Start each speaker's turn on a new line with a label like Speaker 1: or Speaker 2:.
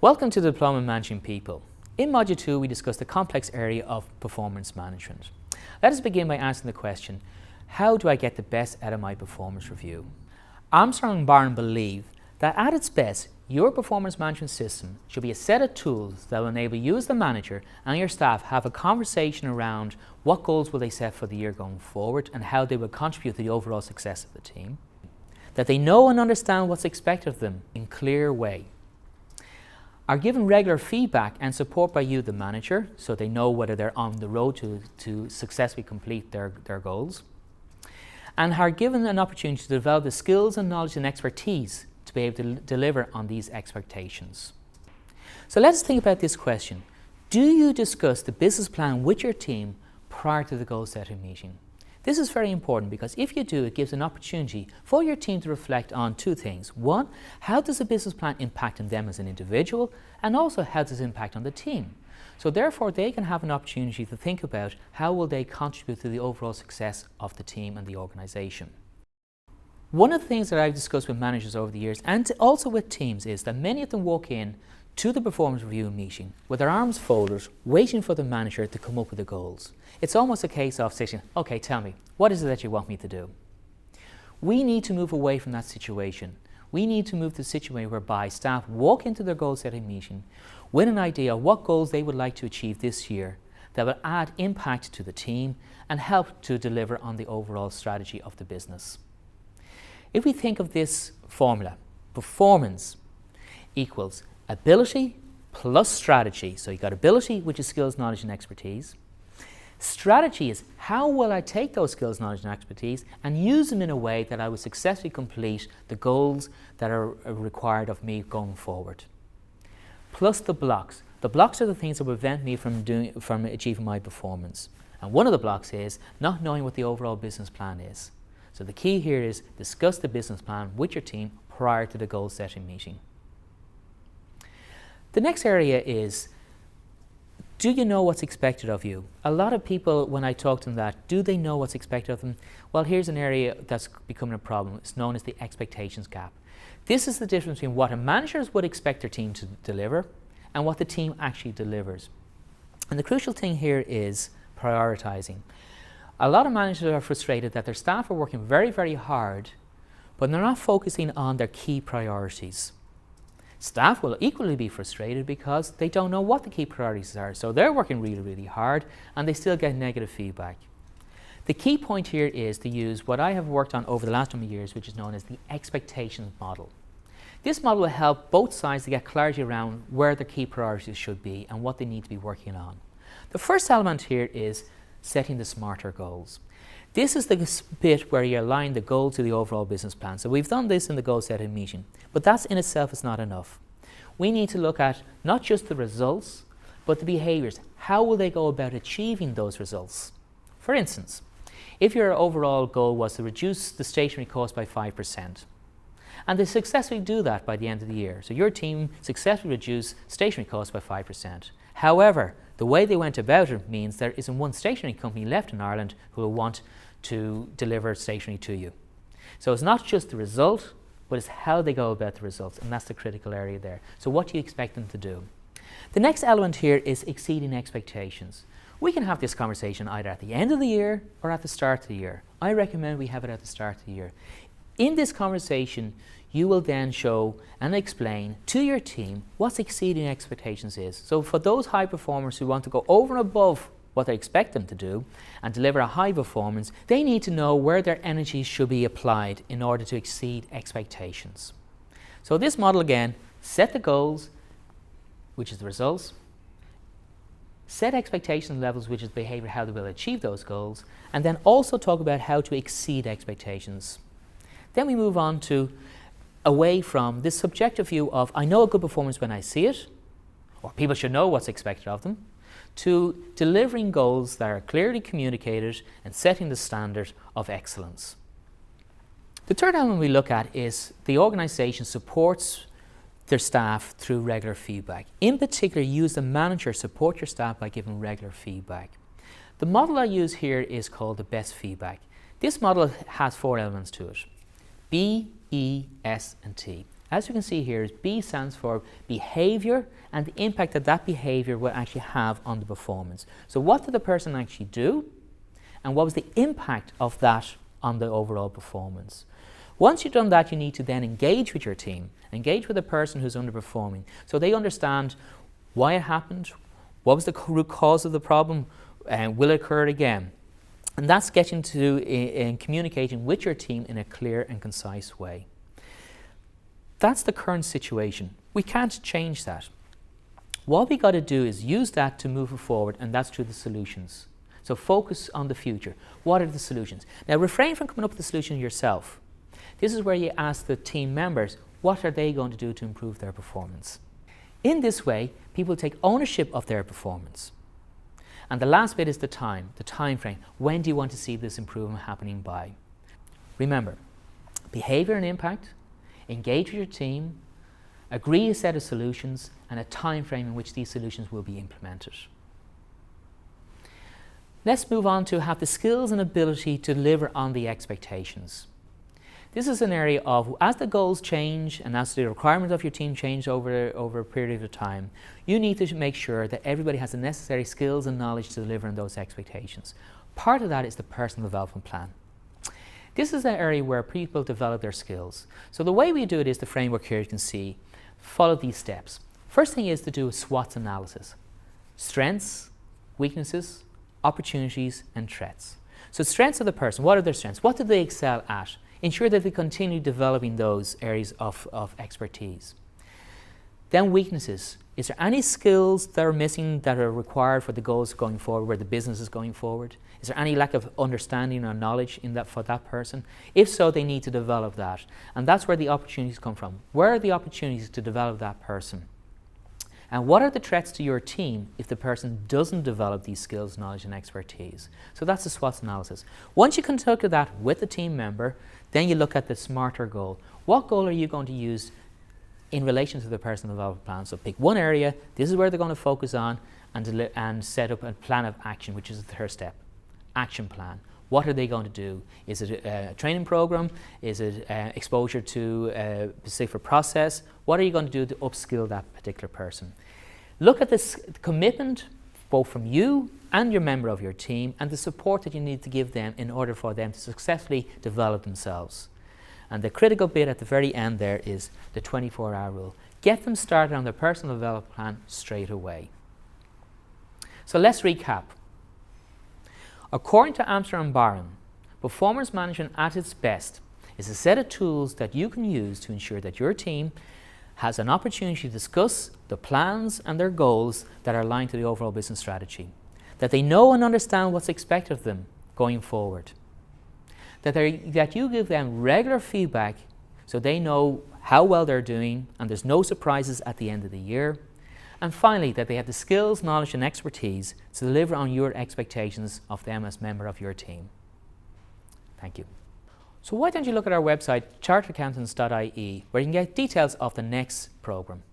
Speaker 1: Welcome to Diploma Managing People. In Module 2 we discuss the complex area of performance management. Let us begin by asking the question, how do I get the best out of my performance review? Armstrong and Barron believe that at its best, your performance management system should be a set of tools that will enable you as the manager and your staff have a conversation around what goals will they set for the year going forward and how they will contribute to the overall success of the team. That they know and understand what's expected of them in a clear way. Are given regular feedback and support by you, the manager, so they know whether they're on the road to successfully complete their goals. And are given an opportunity to develop the skills and knowledge and expertise to be able to deliver on these expectations. So let's think about this question. Do you discuss the business plan with your team prior to the goal setting meeting? This is very important because if you do, it gives an opportunity for your team to reflect on two things. One, how does the business plan impact on them as an individual, and also how does it impact on the team? So therefore they can have an opportunity to think about how will they contribute to the overall success of the team and the organisation. One of the things that I've discussed with managers over the years and also with teams is that many of them walk in to the performance review meeting with their arms folded, waiting for the manager to come up with the goals. It's almost a case of saying, okay, tell me, what is it that you want me to do? We need to move away from that situation. We need to move to a situation whereby staff walk into their goal setting meeting with an idea of what goals they would like to achieve this year that will add impact to the team and help to deliver on the overall strategy of the business. If we think of this formula, performance equals ability plus strategy. So you've got ability, which is skills, knowledge and expertise. Strategy is how will I take those skills, knowledge and expertise and use them in a way that I will successfully complete the goals that are required of me going forward. Plus the blocks. The blocks are the things that prevent me from achieving my performance. And one of the blocks is not knowing what the overall business plan is. So the key here is discuss the business plan with your team prior to the goal setting meeting. The next area is, do you know what's expected of you? A lot of people, when I talk to them that, do they know what's expected of them? Well, here's an area that's becoming a problem. It's known as the expectations gap. This is the difference between what a manager would expect their team to deliver and what the team actually delivers. And the crucial thing here is prioritizing. A lot of managers are frustrated that their staff are working very, very hard, but they're not focusing on their key priorities. Staff will equally be frustrated because they don't know what the key priorities are. So they're working really, really hard and they still get negative feedback. The key point here is to use what I have worked on over the last number of years, which is known as the expectations model. This model will help both sides to get clarity around where the key priorities should be and what they need to be working on. The first element here is setting the smarter goals. This is the bit where you align the goal to the overall business plan. So we've done this in the goal setting meeting, but that in itself is not enough. We need to look at not just the results, but the behaviours. How will they go about achieving those results? For instance, if your overall goal was to reduce the stationery cost by 5%, and they successfully do that by the end of the year, so your team successfully reduced stationery costs by 5%. However, the way they went about it means there isn't one stationery company left in Ireland who will want to deliver stationery to you. So it's not just the result, but it's how they go about the results, and that's the critical area there. So what do you expect them to do? The next element here is exceeding expectations. We can have this conversation either at the end of the year or at the start of the year. I recommend we have it at the start of the year. In this conversation, you will then show and explain to your team what exceeding expectations is. So for those high performers who want to go over and above what they expect them to do and deliver a high performance, they need to know where their energy should be applied in order to exceed expectations. So this model again, set the goals, which is the results, set expectation levels, which is behavior, how they will achieve those goals, and then also talk about how to exceed expectations. Then we move on to away from this subjective view of I know a good performance when I see it, or people should know what's expected of them, to delivering goals that are clearly communicated and setting the standard of excellence. The third element we look at is the organisation supports their staff through regular feedback. In particular, use the manager support your staff by giving regular feedback. The model I use here is called the best feedback. This model has 4 elements to it: B, E, S and T. As you can see here, B stands for behaviour and the impact that that behaviour will actually have on the performance. So what did the person actually do, and what was the impact of that on the overall performance? Once you've done that, you need to then engage with your team, engage with the person who's underperforming, so they understand why it happened, what was the root cause of the problem, and will it occur again? And that's getting to in communicating with your team in a clear and concise way. That's the current situation. We can't change that. What we got to do is use that to move it forward, and that's through the solutions. So focus on the future. What are the solutions? Now refrain from coming up with the solution yourself. This is where you ask the team members, what are they going to do to improve their performance? In this way, people take ownership of their performance. And the last bit is the time frame. When do you want to see this improvement happening by? Remember, behaviour and impact, engage with your team, agree a set of solutions, and a time frame in which these solutions will be implemented. Let's move on to have the skills and ability to deliver on the expectations. This is an area of, as the goals change and as the requirements of your team change over a period of time, you need to make sure that everybody has the necessary skills and knowledge to deliver on those expectations. Part of that is the personal development plan. This is an area where people develop their skills. So the way we do it is the framework here you can see. Follow these steps. First thing is to do a SWOT analysis. Strengths, weaknesses, opportunities and threats. So strengths of the person, what are their strengths? What do they excel at? Ensure that they continue developing those areas of expertise. Then weaknesses. Is there any skills that are missing that are required for the goals going forward, where the business is going forward? Is there any lack of understanding or knowledge in that for that person? If so, they need to develop that. And that's where the opportunities come from. Where are the opportunities to develop that person? And what are the threats to your team if the person doesn't develop these skills, knowledge and expertise? So that's the SWOT analysis. Once you conduct that with the team member, then you look at the SMARTER goal. What goal are you going to use in relation to the personal development plan? So pick one area, this is where they're going to focus on, and set up a plan of action, which is the third step. Action plan. What are they going to do? Is it a training program? Is it exposure to a specific process? What are you going to do to upskill that particular person? Look at this commitment, both from you and your member of your team, and the support that you need to give them in order for them to successfully develop themselves. And the critical bit at the very end there is the 24-hour rule. Get them started on their personal development plan straight away. So let's recap. According to Amsterdam and Barron, performance management at its best is a set of tools that you can use to ensure that your team has an opportunity to discuss the plans and their goals that are aligned to the overall business strategy, that they know and understand what's expected of them going forward, that you give them regular feedback so they know how well they're doing and there's no surprises at the end of the year, and finally, that they have the skills, knowledge and expertise to deliver on your expectations of them as member of your team. Thank you. So why don't you look at our website, charteredaccountants.ie, where you can get details of the next programme.